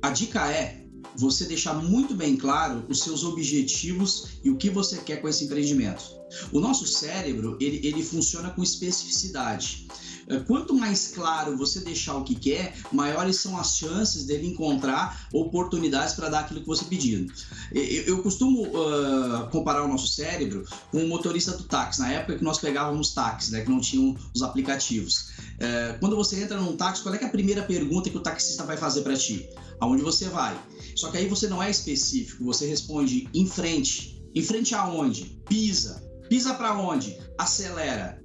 A dica é você deixar muito bem claro os seus objetivos e o que você quer com esse empreendimento. O nosso cérebro, ele funciona com especificidade. Quanto mais claro você deixar o que quer, maiores são as chances dele encontrar oportunidades para dar aquilo que você pediu. Eu costumo comparar o nosso cérebro com o motorista do táxi, na época que nós pegávamos táxi, né, que não tinham os aplicativos. Quando você entra num táxi, qual é a primeira pergunta que o taxista vai fazer para ti? Aonde você vai? Só que aí você não é específico, você responde em frente. Em frente aonde? Pisa. Pisa para onde? Acelera.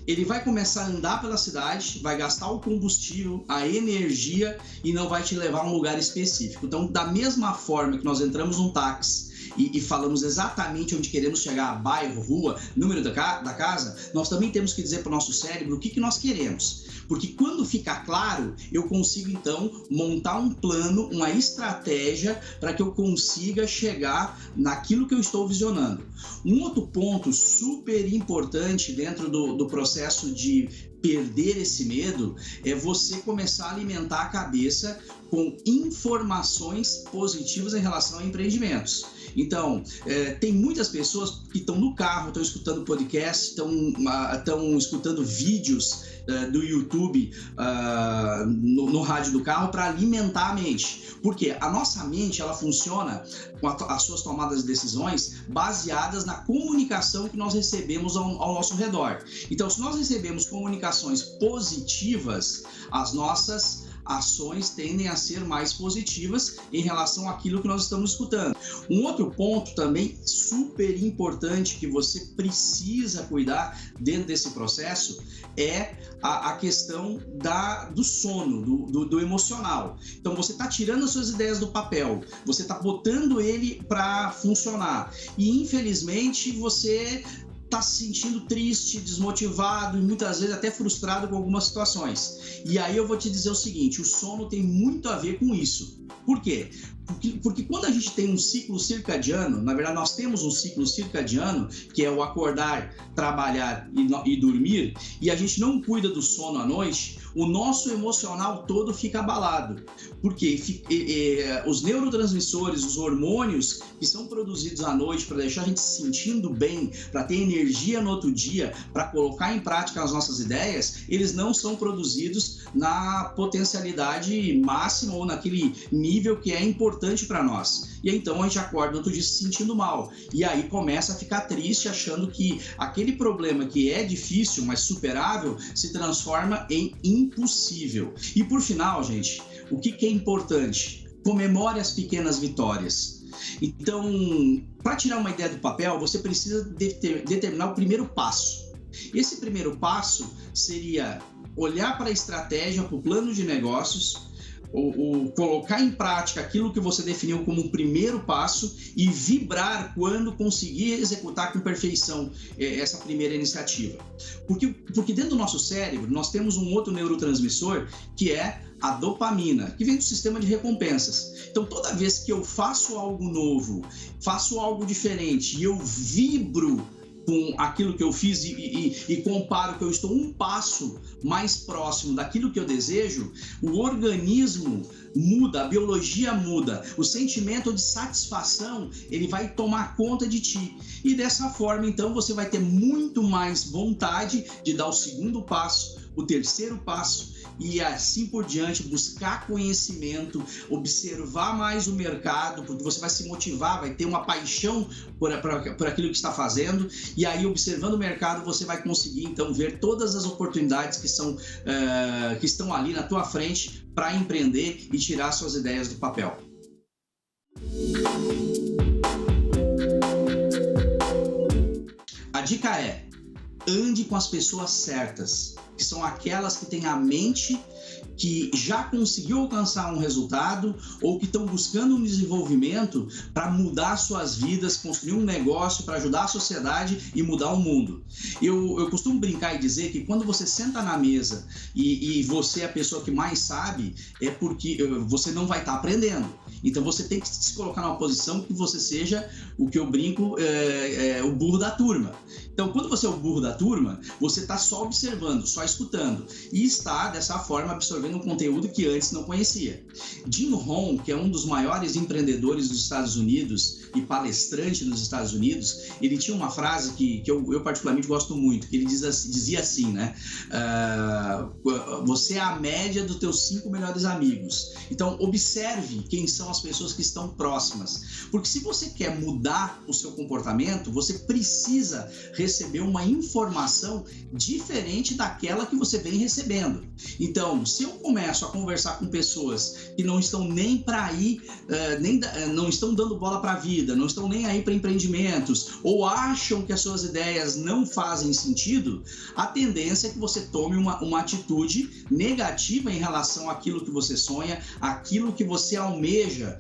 Ele vai começar a andar pela cidade, vai gastar o combustível, a energia e não vai te levar a um lugar específico. Então, da mesma forma que nós entramos num táxi e falamos exatamente onde queremos chegar, bairro, rua, número da casa, nós também temos que dizer para o nosso cérebro o que nós queremos. Porque quando fica claro, eu consigo então montar um plano, uma estratégia para que eu consiga chegar naquilo que eu estou visionando. Um outro ponto super importante dentro do processo de perder esse medo é você começar a alimentar a cabeça com informações positivas em relação a empreendimentos. Então, tem muitas pessoas que estão no carro, estão escutando podcast, estão escutando vídeos do YouTube no rádio do carro para alimentar a mente. Porque a nossa mente, ela funciona com as suas tomadas de decisões baseadas na comunicação que nós recebemos ao nosso redor. Então, se nós recebemos comunicações positivas, as nossas ações tendem a ser mais positivas em relação àquilo que nós estamos escutando. Um outro ponto também super importante que você precisa cuidar dentro desse processo é a questão do sono, do emocional. Então você está tirando as suas ideias do papel, você está botando ele para funcionar e infelizmente você está se sentindo triste, desmotivado e muitas vezes até frustrado com algumas situações. E aí eu vou te dizer o seguinte, o sono tem muito a ver com isso. Por quê? Porque quando a gente tem um ciclo circadiano, na verdade nós temos um ciclo circadiano, que é o acordar, trabalhar e dormir, e a gente não cuida do sono à noite, o nosso emocional todo fica abalado. Porque os neurotransmissores, os hormônios que são produzidos à noite para deixar a gente se sentindo bem, para ter energia no outro dia, para colocar em prática as nossas ideias, eles não são produzidos na potencialidade máxima ou naquele nível que é importante para nós. E então a gente acorda no outro dia se sentindo mal. E aí começa a ficar triste achando que aquele problema que é difícil, mas superável, se transforma em impossível. E por final, gente, o que é importante? Comemore as pequenas vitórias. Então, para tirar uma ideia do papel, você precisa determinar o primeiro passo. Esse primeiro passo seria olhar para a estratégia, para o plano de negócios, ou colocar em prática aquilo que você definiu como um primeiro passo e vibrar quando conseguir executar com perfeição essa primeira iniciativa. Porque dentro do nosso cérebro nós temos um outro neurotransmissor que é a dopamina, que vem do sistema de recompensas. Então toda vez que eu faço algo novo, faço algo diferente e eu vibro com aquilo que eu fiz e comparo que eu estou um passo mais próximo daquilo que eu desejo, o organismo muda, a biologia muda, o sentimento de satisfação, ele vai tomar conta de ti. E dessa forma, então, você vai ter muito mais vontade de dar o segundo passo, o terceiro passo, e assim por diante, buscar conhecimento, observar mais o mercado, porque você vai se motivar, vai ter uma paixão por aquilo que está fazendo, e aí observando o mercado você vai conseguir então ver todas as oportunidades que estão ali na tua frente para empreender e tirar suas ideias do papel. A dica é: ande com as pessoas certas, que são aquelas que têm a mente que já conseguiu alcançar um resultado ou que estão buscando um desenvolvimento para mudar suas vidas, construir um negócio para ajudar a sociedade e mudar o mundo. Eu costumo brincar e dizer que quando você senta na mesa e você é a pessoa que mais sabe, é porque você não vai estar aprendendo. Então você tem que se colocar numa posição que você seja, o que eu brinco, o burro da turma. Então quando você é o burro da turma, você está só observando, só escutando e está dessa forma absorvendo absorvendo um conteúdo que antes não conhecia. Jim Rohn, que é um dos maiores empreendedores dos Estados Unidos e palestrante nos Estados Unidos, ele tinha uma frase que eu particularmente gosto muito, que ele dizia assim, né? Você é a média dos teus 5 melhores amigos. Então, observe quem são as pessoas que estão próximas. Porque se você quer mudar o seu comportamento, você precisa receber uma informação diferente daquela que você vem recebendo. Então, se eu começo a conversar com pessoas que não estão nem para aí, não estão dando bola para a vida, não estão nem aí para empreendimentos, ou acham que as suas ideias não fazem sentido, a tendência é que você tome uma atitude negativa em relação àquilo que você sonha, àquilo que você almeja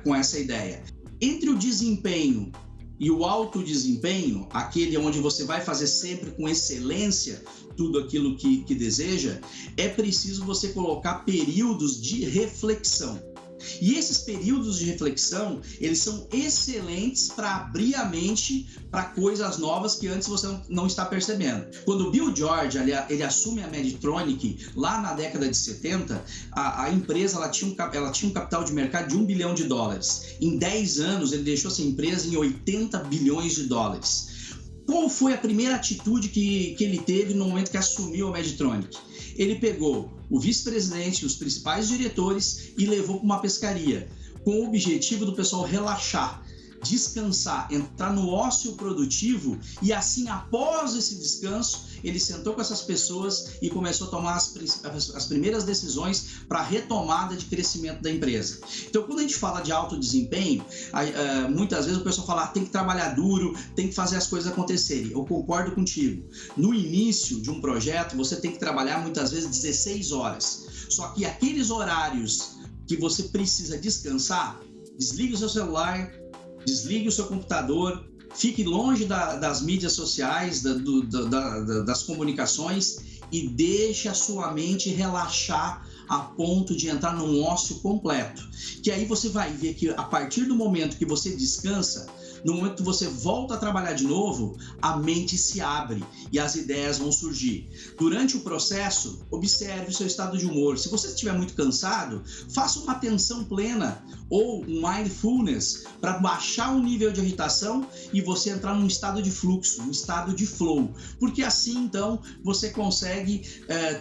com essa ideia. Entre o desempenho e o alto desempenho, aquele onde você vai fazer sempre com excelência tudo aquilo que deseja, é preciso você colocar períodos de reflexão. E esses períodos de reflexão, eles são excelentes para abrir a mente para coisas novas que antes você não está percebendo. Quando o Bill George ele assume a Medtronic, lá na década de 70, a empresa ela tinha um capital de mercado de $1 bilhão. Em 10 anos, ele deixou essa empresa em $80 bilhões. Qual foi a primeira atitude que ele teve no momento que assumiu a Medtronic? Ele pegou o vice-presidente, os principais diretores e levou para uma pescaria, com o objetivo do pessoal relaxar, descansar, entrar no ócio produtivo, e assim, após esse descanso, ele sentou com essas pessoas e começou a tomar as primeiras decisões para a retomada de crescimento da empresa. Então, quando a gente fala de alto desempenho, muitas vezes o pessoal fala, tem que trabalhar duro, tem que fazer as coisas acontecerem. Eu concordo contigo. No início de um projeto, você tem que trabalhar muitas vezes 16 horas. Só que aqueles horários que você precisa descansar, desligue o seu celular, desligue o seu computador, fique longe das mídias sociais, das comunicações, e deixe a sua mente relaxar a ponto de entrar num ócio completo. Que aí você vai ver que a partir do momento que você descansa, no momento que você volta a trabalhar de novo, a mente se abre e as ideias vão surgir. Durante o processo, observe o seu estado de humor. Se você estiver muito cansado, faça uma atenção plena ou um mindfulness para baixar o nível de agitação e você entrar num estado de fluxo, um estado de flow. Porque assim, então, você consegue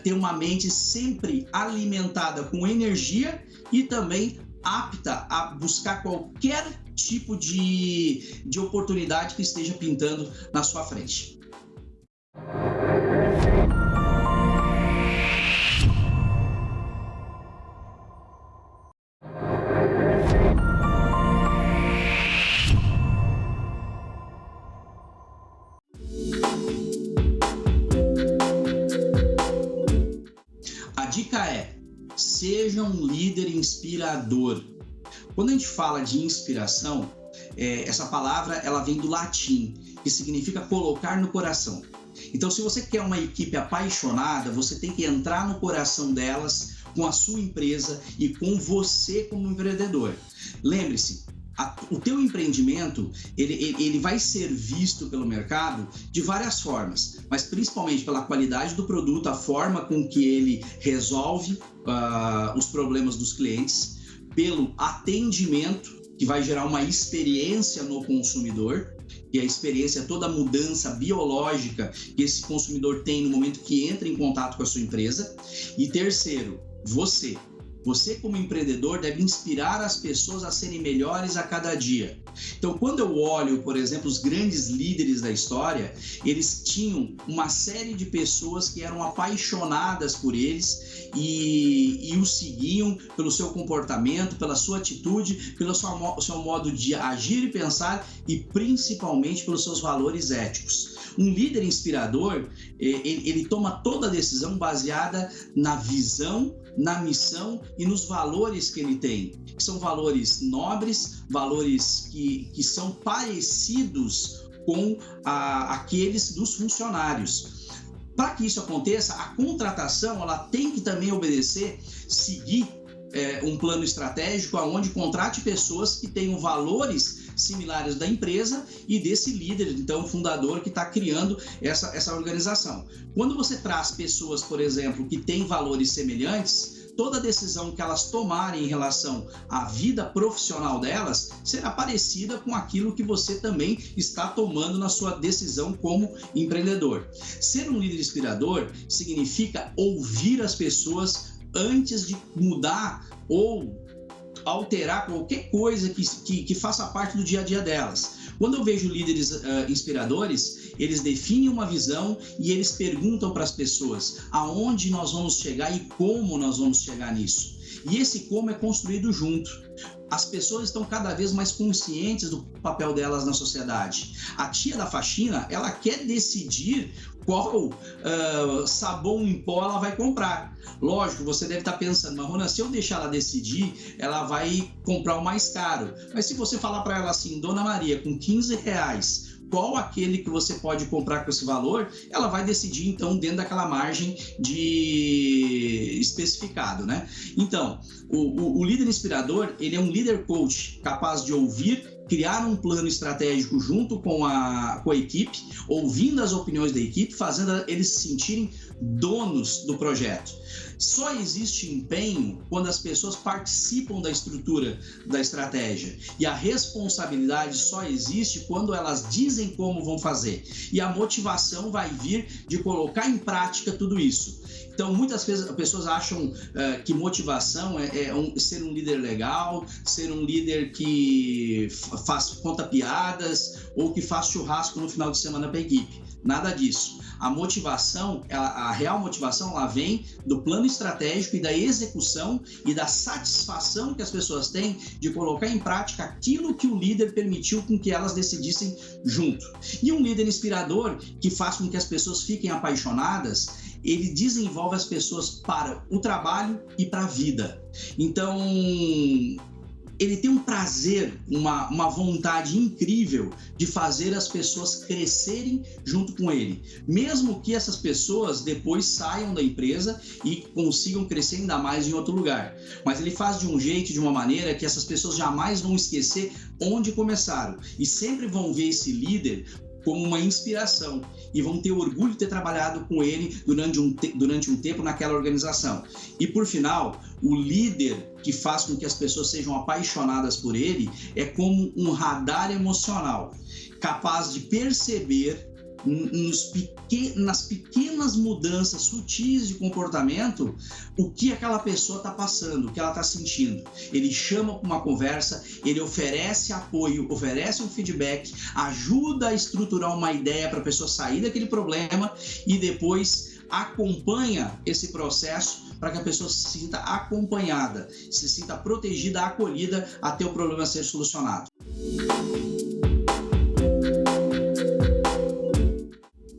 ter uma mente sempre alimentada com energia e também apta a buscar qualquer tipo de oportunidade que esteja pintando na sua frente. A dica é: seja um líder inspirador. Quando a gente fala de inspiração, essa palavra ela vem do latim, que significa colocar no coração. Então, se você quer uma equipe apaixonada, você tem que entrar no coração delas com a sua empresa e com você como empreendedor. Lembre-se, o teu empreendimento ele vai ser visto pelo mercado de várias formas, mas principalmente pela qualidade do produto, a forma com que ele resolve os problemas dos clientes, pelo atendimento, que vai gerar uma experiência no consumidor, e a experiência é toda a mudança biológica que esse consumidor tem no momento que entra em contato com a sua empresa. E terceiro, você como empreendedor deve inspirar as pessoas a serem melhores a cada dia. Então, quando eu olho, por exemplo, os grandes líderes da história, eles tinham uma série de pessoas que eram apaixonadas por eles e os seguiam pelo seu comportamento, pela sua atitude, pelo seu modo de agir e pensar e principalmente pelos seus valores éticos. Um líder inspirador, ele toma toda a decisão baseada na visão, na missão e nos valores que ele tem, que são valores nobres, valores que são parecidos com aqueles dos funcionários. Para que isso aconteça, a contratação ela tem que também seguir um plano estratégico onde contrate pessoas que tenham valores similares da empresa e desse líder, então, fundador que está criando essa organização. Quando você traz pessoas, por exemplo, que têm valores semelhantes, toda decisão que elas tomarem em relação à vida profissional delas será parecida com aquilo que você também está tomando na sua decisão como empreendedor. Ser um líder inspirador significa ouvir as pessoas antes de mudar ou alterar qualquer coisa que faça parte do dia a dia delas. Quando eu vejo líderes inspiradores, eles definem uma visão e eles perguntam para as pessoas aonde nós vamos chegar e como nós vamos chegar nisso. E esse como é construído junto. As pessoas estão cada vez mais conscientes do papel delas na sociedade. A tia da faxina, ela quer decidir qual sabão em pó ela vai comprar. Lógico, você deve estar pensando, mas Rona, se eu deixar ela decidir, ela vai comprar o mais caro. Mas se você falar para ela assim, Dona Maria, com R$15, qual aquele que você pode comprar com esse valor, ela vai decidir, então, dentro daquela margem de especificado, né? Então, o líder inspirador, ele é um líder coach capaz de ouvir, criar um plano estratégico junto com a equipe, ouvindo as opiniões da equipe, fazendo eles se sentirem donos do projeto. Só existe empenho quando as pessoas participam da estrutura da estratégia. E a responsabilidade só existe quando elas dizem como vão fazer. E a motivação vai vir de colocar em prática tudo isso. Então, muitas vezes as pessoas acham que motivação ser um líder legal, ser um líder que conta piadas ou que faz churrasco no final de semana para a equipe. Nada disso. A motivação, a real motivação, ela vem do plano estratégico e da execução e da satisfação que as pessoas têm de colocar em prática aquilo que o líder permitiu com que elas decidissem junto. E um líder inspirador que faz com que as pessoas fiquem apaixonadas, ele desenvolve as pessoas para o trabalho e para a vida. Então, ele tem um prazer, uma vontade incrível de fazer as pessoas crescerem junto com ele. Mesmo que essas pessoas depois saiam da empresa e consigam crescer ainda mais em outro lugar. Mas ele faz de um jeito, de uma maneira que essas pessoas jamais vão esquecer onde começaram. E sempre vão ver esse líder como uma inspiração e vão ter orgulho de ter trabalhado com ele durante um tempo naquela organização. E por final, o líder que faz com que as pessoas sejam apaixonadas por ele é como um radar emocional, capaz de perceber nas pequenas mudanças sutis de comportamento o que aquela pessoa está passando, o que ela está sentindo. Ele chama para uma conversa, ele oferece apoio, oferece um feedback, ajuda a estruturar uma ideia para a pessoa sair daquele problema e depois acompanha esse processo para que a pessoa se sinta acompanhada, se sinta protegida, acolhida até o problema ser solucionado.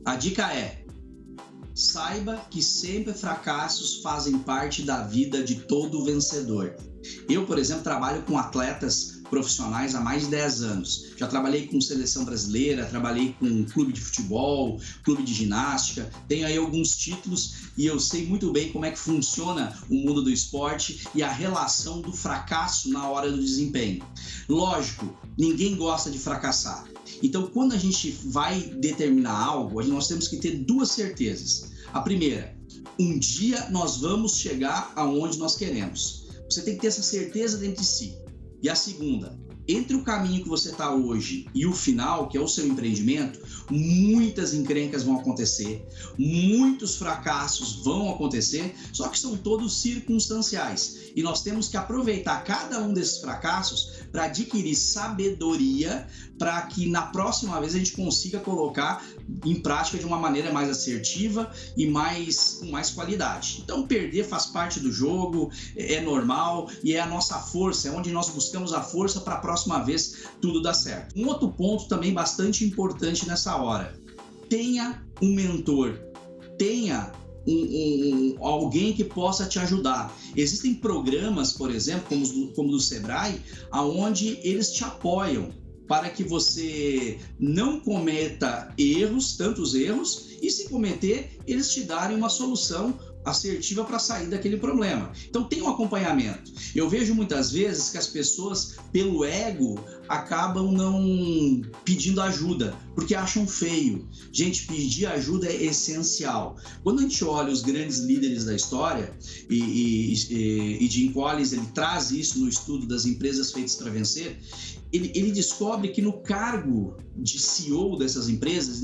A dica é: saiba que sempre fracassos fazem parte da vida de todo vencedor. Eu, por exemplo, trabalho com atletas profissionais há mais de 10 anos. Já trabalhei com seleção brasileira, trabalhei com clube de futebol, clube de ginástica, tenho aí alguns títulos e eu sei muito bem como é que funciona o mundo do esporte e a relação do fracasso na hora do desempenho. Lógico, ninguém gosta de fracassar. Então, quando a gente vai determinar algo, nós temos que ter duas certezas. A primeira, um dia nós vamos chegar aonde nós queremos. Você tem que ter essa certeza dentro de si. E a segunda, entre o caminho que você está hoje e o final, que é o seu empreendimento, muitas encrencas vão acontecer, muitos fracassos vão acontecer, só que são todos circunstanciais. E nós temos que aproveitar cada um desses fracassos para adquirir sabedoria, para que na próxima vez a gente consiga colocar em prática de uma maneira mais assertiva e com mais qualidade. Então, perder faz parte do jogo, é normal e é a nossa força, é onde nós buscamos a força para a próxima vez tudo dar certo. Um outro ponto também bastante importante nessa hora: tenha um mentor, tenha alguém que possa te ajudar. Existem programas, por exemplo, como o do Sebrae, onde eles te apoiam para que você não cometa tantos erros, e se cometer, eles te darem uma solução assertiva para sair daquele problema. Então tem um acompanhamento. Eu vejo muitas vezes que as pessoas, pelo ego, acabam não pedindo ajuda, porque acham feio. Gente, pedir ajuda é essencial. Quando a gente olha os grandes líderes da história, e Jim Collins ele traz isso no estudo das empresas feitas para vencer, ele descobre que no cargo de CEO dessas empresas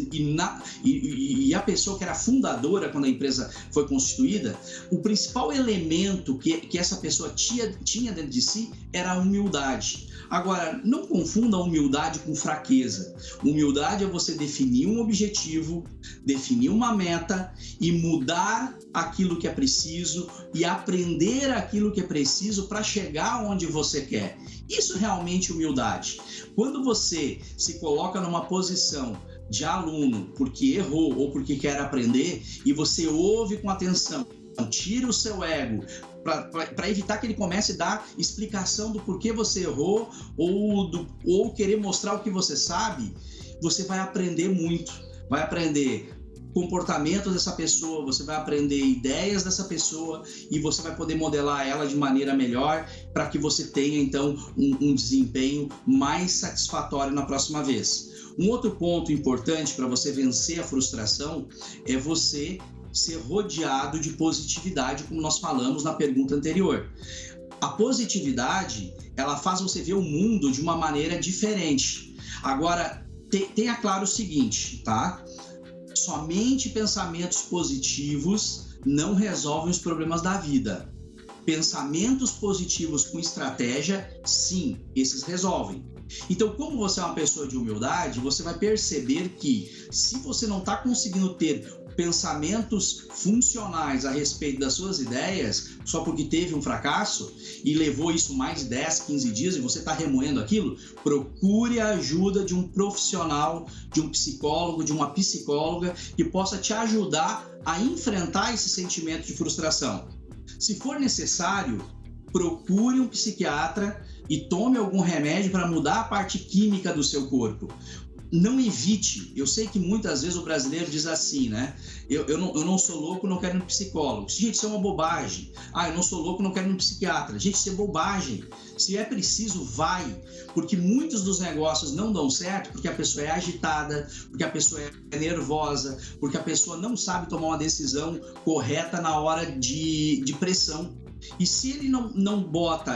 e a pessoa que era fundadora quando a empresa foi constituída, o principal elemento que essa pessoa tinha dentro de si era a humildade. Agora, não confunda a humildade com fraqueza. Humildade é você definir um objetivo, definir uma meta e mudar aquilo que é preciso e aprender aquilo que é preciso para chegar onde você quer. Isso realmente é humildade. Quando você se coloca numa posição de aluno porque errou ou porque quer aprender e você ouve com atenção, tira o seu ego para evitar que ele comece a dar explicação do porquê você errou ou querer mostrar o que você sabe, você vai aprender muito. Vai aprender comportamento dessa pessoa, você vai aprender ideias dessa pessoa e você vai poder modelar ela de maneira melhor para que você tenha, então, um desempenho mais satisfatório na próxima vez. Um outro ponto importante para você vencer a frustração é você ser rodeado de positividade, como nós falamos na pergunta anterior. A positividade, ela faz você ver o mundo de uma maneira diferente. Agora, tenha claro o seguinte, tá? Somente pensamentos positivos não resolvem os problemas da vida. Pensamentos positivos com estratégia, sim, esses resolvem. Então, como você é uma pessoa de humildade, você vai perceber que se você não está conseguindo ter pensamentos funcionais a respeito das suas ideias, só porque teve um fracasso e levou isso mais de 10, 15 dias e você está remoendo aquilo, procure a ajuda de um profissional, de um psicólogo, de uma psicóloga que possa te ajudar a enfrentar esse sentimento de frustração. Se for necessário, procure um psiquiatra e tome algum remédio para mudar a parte química do seu corpo. Não evite. Eu sei que muitas vezes o brasileiro diz assim, né? Eu não sou louco, não quero ir no psicólogo. Gente, isso é uma bobagem. Eu não sou louco, não quero ir no psiquiatra. Gente, isso é bobagem. Se é preciso, vai. Porque muitos dos negócios não dão certo porque a pessoa é agitada, porque a pessoa é nervosa, porque a pessoa não sabe tomar uma decisão correta na hora de pressão. E se ele não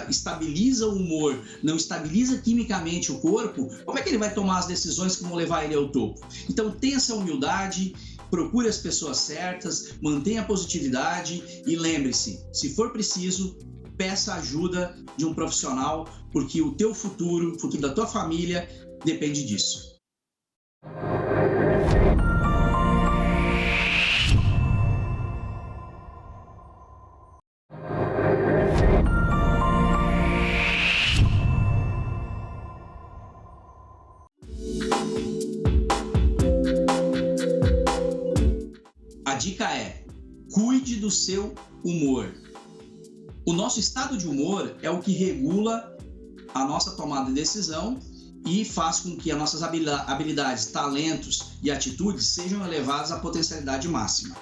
estabiliza o humor, não estabiliza quimicamente o corpo, como é que ele vai tomar as decisões que vão levar ele ao topo? Então tenha essa humildade, procure as pessoas certas, mantenha a positividade e lembre-se, se for preciso, peça ajuda de um profissional, porque o teu futuro, o futuro da tua família, depende disso. A dica é: cuide do seu humor. O nosso estado de humor é o que regula a nossa tomada de decisão e faz com que as nossas habilidades, talentos e atitudes sejam elevadas à potencialidade máxima.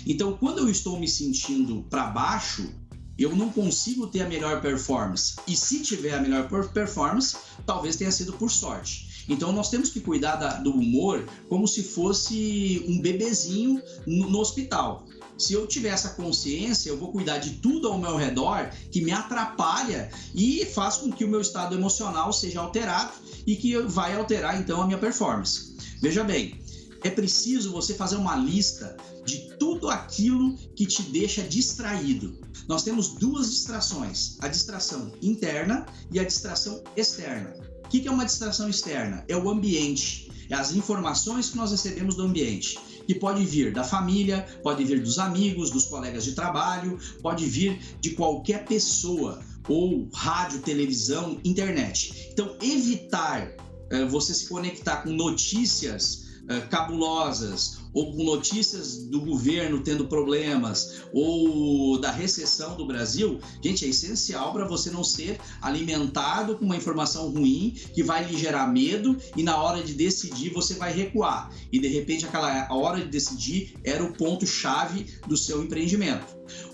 Então, quando eu estou me sentindo para baixo, eu não consigo ter a melhor performance. E se tiver a melhor performance, talvez tenha sido por sorte. Então, nós temos que cuidar do humor como se fosse um bebezinho no hospital. Se eu tiver essa consciência, eu vou cuidar de tudo ao meu redor que me atrapalha e faz com que o meu estado emocional seja alterado e que vai alterar, então, a minha performance. Veja bem, é preciso você fazer uma lista de tudo aquilo que te deixa distraído. Nós temos duas distrações, a distração interna e a distração externa. O que é uma distração externa? É o ambiente, é as informações que nós recebemos do ambiente, que pode vir da família, pode vir dos amigos, dos colegas de trabalho, pode vir de qualquer pessoa, ou rádio, televisão, internet. Então, evitar você se conectar com notícias cabulosas, ou com notícias do governo tendo problemas, ou da recessão do Brasil, gente, é essencial para você não ser alimentado com uma informação ruim que vai lhe gerar medo e na hora de decidir você vai recuar. E de repente a hora de decidir era o ponto-chave do seu empreendimento.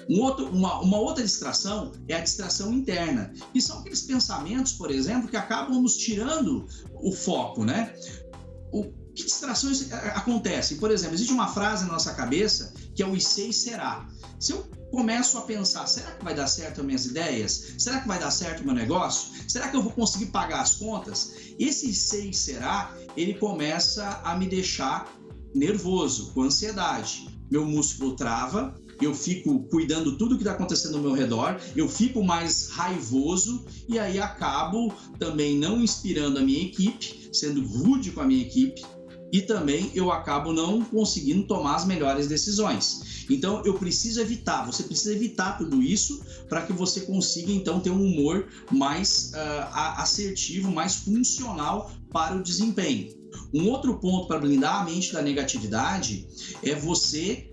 Uma outra distração é a distração interna, que são aqueles pensamentos, por exemplo, que acabam nos tirando o foco, né? Que distrações acontecem? Por exemplo, existe uma frase na nossa cabeça que é o "e se será". Se eu começo a pensar, será que vai dar certo as minhas ideias? Será que vai dar certo o meu negócio? Será que eu vou conseguir pagar as contas? Esse "e se será", ele começa a me deixar nervoso, com ansiedade. Meu músculo trava, eu fico cuidando tudo que está acontecendo ao meu redor, eu fico mais raivoso e aí acabo também não inspirando a minha equipe, sendo rude com a minha equipe, e também eu acabo não conseguindo tomar as melhores decisões. Então eu preciso evitar, você precisa evitar tudo isso para que você consiga então ter um humor mais assertivo, mais funcional para o desempenho. Um outro ponto para blindar a mente da negatividade é você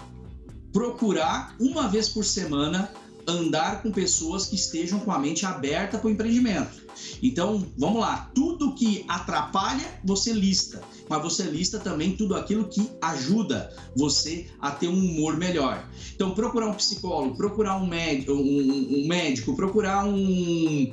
procurar uma vez por semana andar com pessoas que estejam com a mente aberta para o empreendimento. Então, vamos lá, tudo que atrapalha, você lista, mas você lista também tudo aquilo que ajuda você a ter um humor melhor. Então, procurar um psicólogo, procurar um médico, procurar um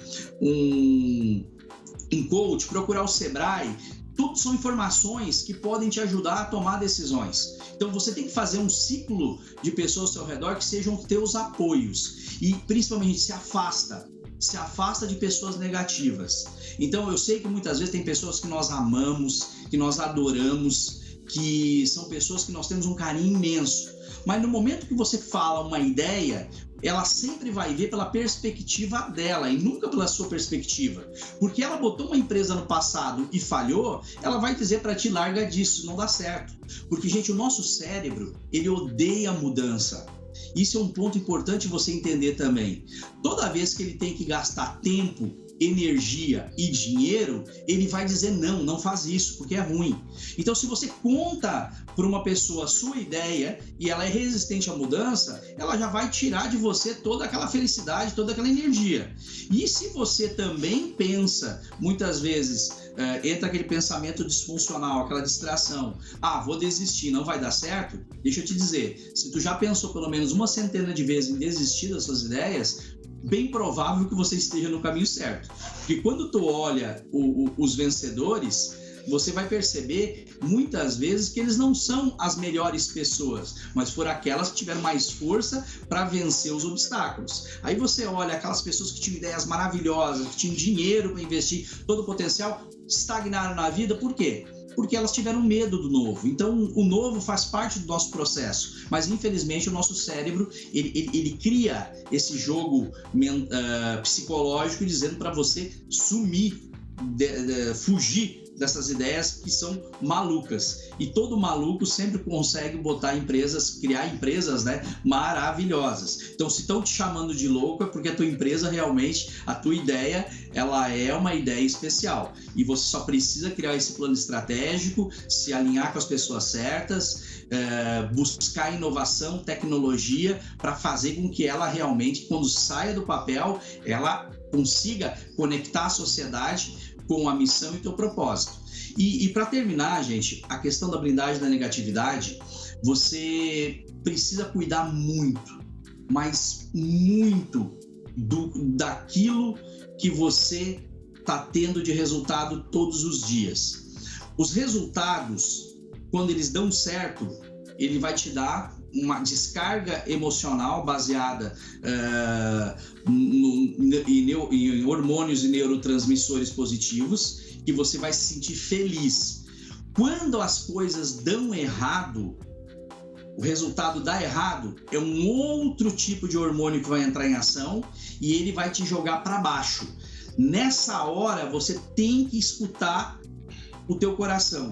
coach, procurar o Sebrae. Tudo são informações que podem te ajudar a tomar decisões. Então você tem que fazer um ciclo de pessoas ao seu redor que sejam teus apoios e principalmente se afasta de pessoas negativas. Então eu sei que muitas vezes tem pessoas que nós amamos, que nós adoramos, que são pessoas que nós temos um carinho imenso. Mas no momento que você fala uma ideia, ela sempre vai ver pela perspectiva dela e nunca pela sua perspectiva. Porque ela botou uma empresa no passado e falhou, ela vai dizer para ti, larga disso, não dá certo. Porque, gente, o nosso cérebro, ele odeia a mudança. Isso é um ponto importante você entender também. Toda vez que ele tem que gastar tempo, energia e dinheiro, ele vai dizer não faz isso, porque é ruim. Então, se você conta para uma pessoa a sua ideia e ela é resistente à mudança, ela já vai tirar de você toda aquela felicidade, toda aquela energia. E se você também pensa, muitas vezes, entra aquele pensamento disfuncional, aquela distração, vou desistir, não vai dar certo, deixa eu te dizer, se tu já pensou pelo menos uma centena de vezes em desistir das suas ideias, bem provável que você esteja no caminho certo. Porque quando tu olha os vencedores, você vai perceber muitas vezes que eles não são as melhores pessoas, mas foram aquelas que tiveram mais força para vencer os obstáculos. Aí você olha aquelas pessoas que tinham ideias maravilhosas, que tinham dinheiro para investir, todo o potencial, estagnaram na vida, por quê? Porque elas tiveram medo do novo. Então, o novo faz parte do nosso processo, mas infelizmente o nosso cérebro, ele cria esse jogo psicológico dizendo para você sumir, fugir dessas ideias que são malucas. E todo maluco sempre consegue criar empresas, né, maravilhosas. Então, se estão te chamando de louco, é porque a tua empresa realmente, a tua ideia, ela é uma ideia especial. E você só precisa criar esse plano estratégico, se alinhar com as pessoas certas, buscar inovação, tecnologia, para fazer com que ela realmente, quando saia do papel, ela consiga conectar a sociedade com a missão e teu propósito. E para terminar, gente, a questão da blindagem da negatividade, você precisa cuidar muito, mas muito daquilo que você está tendo de resultado todos os dias. Os resultados, quando eles dão certo, ele vai te dar uma descarga emocional baseada em hormônios e neurotransmissores positivos, que você vai se sentir feliz. Quando as coisas dão errado, o resultado dá errado, é um outro tipo de hormônio que vai entrar em ação e ele vai te jogar para baixo. Nessa hora, você tem que escutar o teu coração,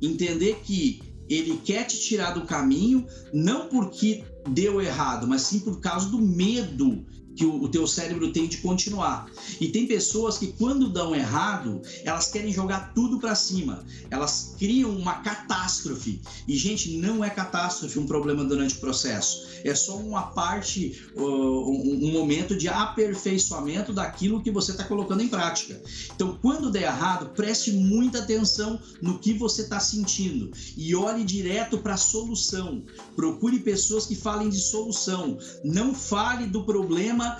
entender que ele quer te tirar do caminho, não porque deu errado, mas sim por causa do medo que o teu cérebro tem de continuar. E tem pessoas que, quando dão errado, elas querem jogar tudo para cima. Elas criam uma catástrofe. E, gente, não é catástrofe um problema durante o processo. É só uma parte, um momento de aperfeiçoamento daquilo que você está colocando em prática. Então, quando der errado, preste muita atenção no que você está sentindo e olhe direto para a solução. Procure pessoas que falem de solução. Não fale do problema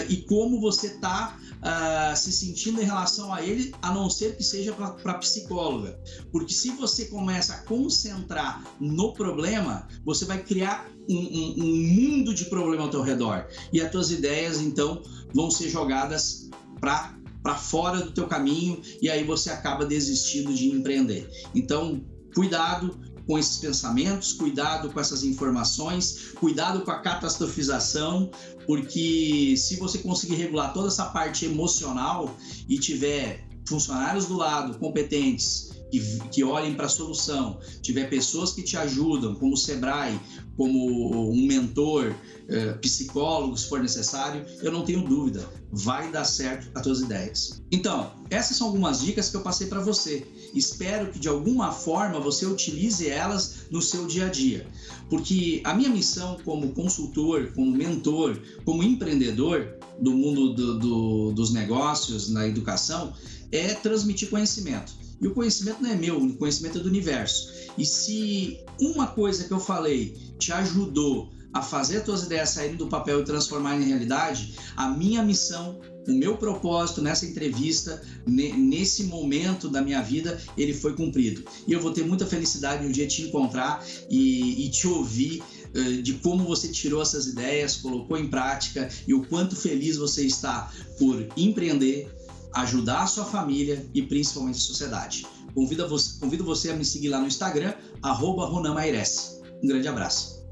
e como você está se sentindo em relação a ele, a não ser que seja para psicóloga. Porque se você começa a concentrar no problema, você vai criar um mundo de problema ao teu redor. E as tuas ideias, então, vão ser jogadas para fora do teu caminho e aí você acaba desistindo de empreender. Então, cuidado com esses pensamentos, cuidado com essas informações, cuidado com a catastrofização, porque se você conseguir regular toda essa parte emocional e tiver funcionários do lado competentes que olhem para a solução, tiver pessoas que te ajudam, como o Sebrae, como um mentor, psicólogo, se for necessário, eu não tenho dúvida, vai dar certo as tuas ideias. Então, essas são algumas dicas que eu passei para você. Espero que de alguma forma você utilize elas no seu dia a dia, porque a minha missão como consultor, como mentor, como empreendedor do mundo dos negócios, na educação, é transmitir conhecimento. E o conhecimento não é meu, o conhecimento é do universo. E se uma coisa que eu falei te ajudou a fazer as tuas ideias saírem do papel e transformar em realidade, a minha missão, o meu propósito nessa entrevista, nesse momento da minha vida, ele foi cumprido. E eu vou ter muita felicidade um dia te encontrar e te ouvir de como você tirou essas ideias, colocou em prática e o quanto feliz você está por empreender, ajudar a sua família e principalmente a sociedade. Convido você a me seguir lá no Instagram, @RonanMairesse. Um grande abraço.